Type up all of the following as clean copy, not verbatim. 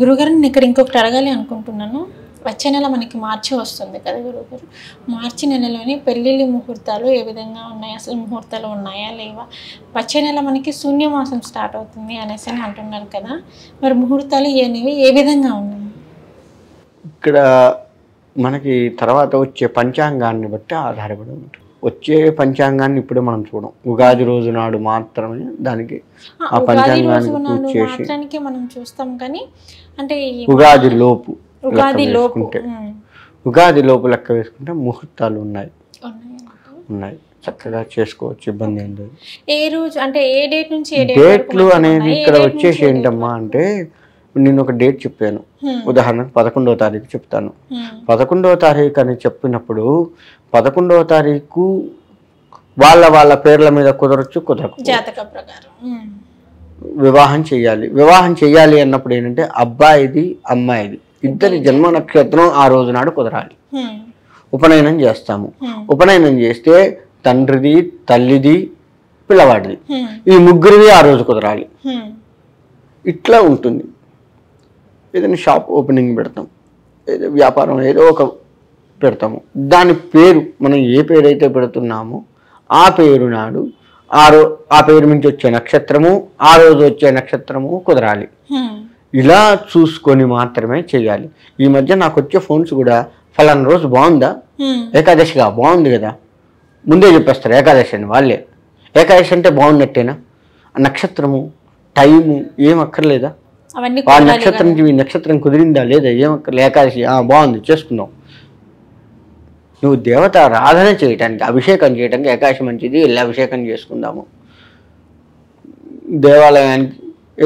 గురుగారు నేను ఇక్కడ ఇంకొకటి అడగాలి అనుకుంటున్నాను. వచ్చే నెల మనకి మార్చి వస్తుంది కదా గురుగారు, మార్చి నెలలోని పెళ్ళిళ్ళ ముహూర్తాలు ఏ విధంగా ఉన్నాయి, అసలు ముహూర్తాలు ఉన్నాయా లేవా? వచ్చే నెల మనకి శూన్యమాసం స్టార్ట్ అవుతుంది అనేసి అంటున్నారు కదా, మరి ముహూర్తాలు అనేవి ఏ విధంగా ఉన్నాయి? ఇక్కడ మనకి తర్వాత వచ్చే పంచాంగాన్ని బట్టి ఆధారపడి ఉంటుంది. వచ్చే పంచాంగాన్ని ఇప్పుడు మనం చూడం, ఉగాది రోజు నాడు మాత్రమే దానికి ఆ పంచాంగానికి పూర్తి చేసి మనం చూస్తాం. కానీ అంటే ఉగాది లోపు ఉగాది లోపు లెక్క వేసుకుంటే ముహూర్తాలు ఉన్నాయి, చక్కగా చేసుకోవచ్చు, ఇబ్బంది ఏం లేదు. ఏ రోజు అంటే ఏ డేట్ నుంచి డేట్లు అనేది ఇక్కడ వచ్చేసి ఏంటమ్మా అంటే, నేను ఒక డేట్ చెప్పాను, ఉదాహరణకు 11వ తారీఖు చెప్తాను. 11వ తారీఖు అని చెప్పినప్పుడు 11వ తారీఖు వాళ్ళ పేర్ల మీద కుదరచ్చు, కుదరచ్చు, జాతక ప్రకారం వివాహం చేయాలి అన్నప్పుడు ఏంటంటే అబ్బాయిది అమ్మాయిది ఇద్దరి జన్మ నక్షత్రం ఆ రోజు నాడు కుదరాలి. ఉపనయనం చేస్తాము. ఉపనయనం చేస్తే తండ్రిది, తల్లిది, పిల్లవాడిది, ఈ ముగ్గురిది ఆ రోజు కుదరాలి. ఇట్లా ఉంటుంది. ఏదైనా షాప్ ఓపెనింగ్ పెడతాం, ఏదో వ్యాపారం ఏదో ఒక పెడతాము, దాని పేరు మనం ఏ పేరు అయితే పెడుతున్నామో ఆ పేరు నాడు ఆ పేరు నుంచి వచ్చే నక్షత్రము, ఆ రోజు వచ్చే నక్షత్రము కుదరాలి. ఇలా చూసుకొని మాత్రమే చేయాలి. ఈ మధ్య నాకు వచ్చే ఫోన్స్ కూడా ఫలానా రోజు బాగుందా, ఏకాదశిగా బాగుంది కదా, ముందే చెప్పేస్తారు ఏకాదశి అని. వాళ్ళే ఏకాదశి అంటే బాగున్నట్టేనా? నక్షత్రము, టైము ఏం అక్కర్లేదా? ఆ నక్షత్రం నుంచి ఈ నక్షత్రం కుదిరిందా లేదా, ఏమక్కర్లేదు, ఏకాదశి బాగుంది చేసుకుందాం. నువ్వు దేవత ఆరాధన చేయటానికి, అభిషేకం చేయడానికి ఏకాదశి మంచిది, వెళ్ళి అభిషేకం చేసుకుందాము. దేవాలయానికి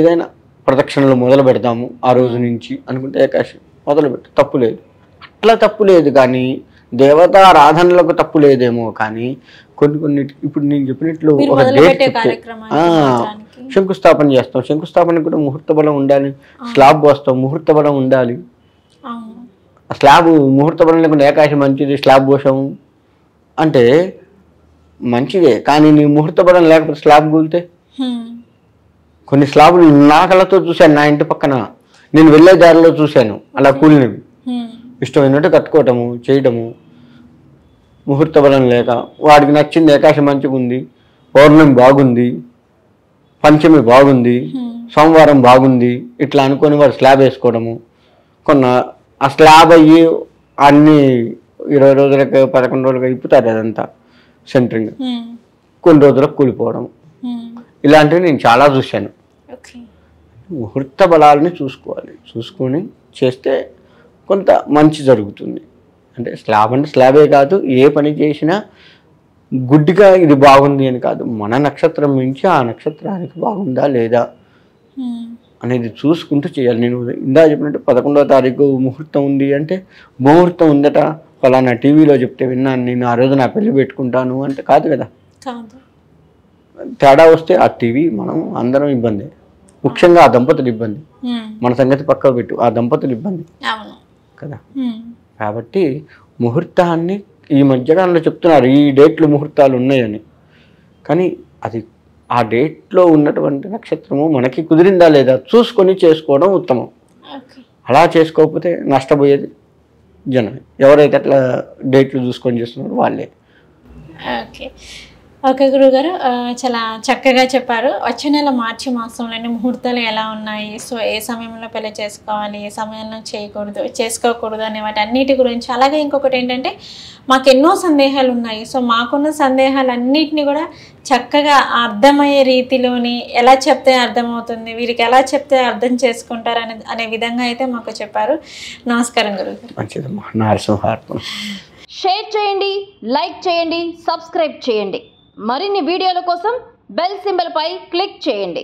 ఏదైనా ప్రదక్షిణలు మొదలు పెడతాము ఆ రోజు నుంచి అనుకుంటే ఏకాదశి మొదలుపెట్టు, తప్పు లేదు, అట్లా తప్పు లేదు. కానీ దేవతా ఆరాధనలకు తప్పు లేదేమో, కానీ కొన్ని ఇప్పుడు నేను చెప్పినట్లు ఒక డేట్ చెప్తే శంకుస్థాపన చేస్తాం, శంకుస్థాపనకు కూడా ముహూర్త బలం ఉండాలి. స్లాబ్ పోస్తాం, ముహూర్త బలం ఉండాలి. స్లాబ్ ముహూర్త బలం లేకుండా ఏకాదశి మంచిది స్లాబ్ పోసాము అంటే మంచిదే, కానీ నీ ముహూర్త బలం లేకపోతే స్లాబ్ కూలితే. కొన్ని స్లాబులు నా కళ్ళతో చూశాను, నా ఇంటి పక్కన నేను వెళ్ళే దారిలో చూశాను అలా కూలినవి. ఇష్టమైనట్టు కట్టుకోవటము, చేయటము, ముహూర్త బలం లేక వాడికి నచ్చింది ఏకాదశి మంచిగా ఉంది, పౌర్ణమి బాగుంది, పంచమి బాగుంది, సోమవారం బాగుంది, ఇట్లా అనుకొని వాడు స్లాబ్ వేసుకోవడము. ఆ స్లాబ్ అయ్యి అన్ని 20 రోజులకి 11 రోజులకి ఇప్పుతారు అదంతా సెంటరింగ్, కొన్ని రోజులకు కూలిపోవడం, ఇలాంటివి నేను చాలా చూశాను. ముహూర్త బలాలని చూసుకోవాలి, చూసుకొని చేస్తే కొంత మంచి జరుగుతుంది. అంటే స్లాబ్ అంటే స్లాబే కాదు, ఏ పని చేసినా గుడ్డిగా ఇది బాగుంది అని కాదు, మన నక్షత్రం నుంచి ఆ నక్షత్రానికి బాగుందా లేదా అనేది చూసుకుంటూ చేయాలి. నేను ఇందా చెప్పినట్టు 11వ తారీఖు ముహూర్తం ఉంది అంటే ముహూర్తం ఉందట ఫలానా టీవీలో చెప్తే విన్నాను, నేను ఆ రోజు నా పెళ్లి పెట్టుకుంటాను అంటే కాదు కదా. తేడా వస్తే ఆ టీవీ మనం అందరం ఇబ్బంది, ముఖ్యంగా ఆ దంపతులు ఇబ్బంది. మన సంగతి పక్కకు పెట్టు, ఆ దంపతులు ఇబ్బంది కదా. కాబట్టి ముహూర్తాన్ని ఈ మధ్యకాలంలో చెప్తున్నారు ఈ డేట్లు ముహూర్తాలు ఉన్నాయని, కానీ అది ఆ డేట్లో ఉన్నటువంటి నక్షత్రము మనకి కుదిరిందా లేదా చూసుకొని చేసుకోవడం ఉత్తమం. అలా చేసుకోకపోతే నష్టపోయేది జనమే, ఎవరైతే అట్లా డేట్లు చూసుకొని చేస్తున్నారో వాళ్ళే. ఓకే గురుగారు, చాలా చక్కగా చెప్పారు. వచ్చే నెల మార్చి మాసంలోని ముహూర్తాలు ఎలా ఉన్నాయి, సో ఏ సమయంలో పెళ్లి చేసుకోవాలి, ఏ సమయంలో చేసుకోకూడదు అనే వాటి అన్నిటి గురించి. అలాగే ఇంకొకటి ఏంటంటే మాకు ఎన్నో సందేహాలు ఉన్నాయి, సో మాకున్న సందేహాలన్నిటిని కూడా చక్కగా అర్థమయ్యే రీతిలోని ఎలా చెప్తే అర్థమవుతుంది, వీరికి ఎలా చెప్తే అర్థం చేసుకుంటారు అనే విధంగా అయితే మాకు చెప్పారు. నమస్కారం గురుగారు. షేర్ చేయండి, లైక్ చేయండి, సబ్స్క్రైబ్ చేయండి. మరిన్ని వీడియోల కోసం బెల్ సింబల్ పై క్లిక్ చేయండి.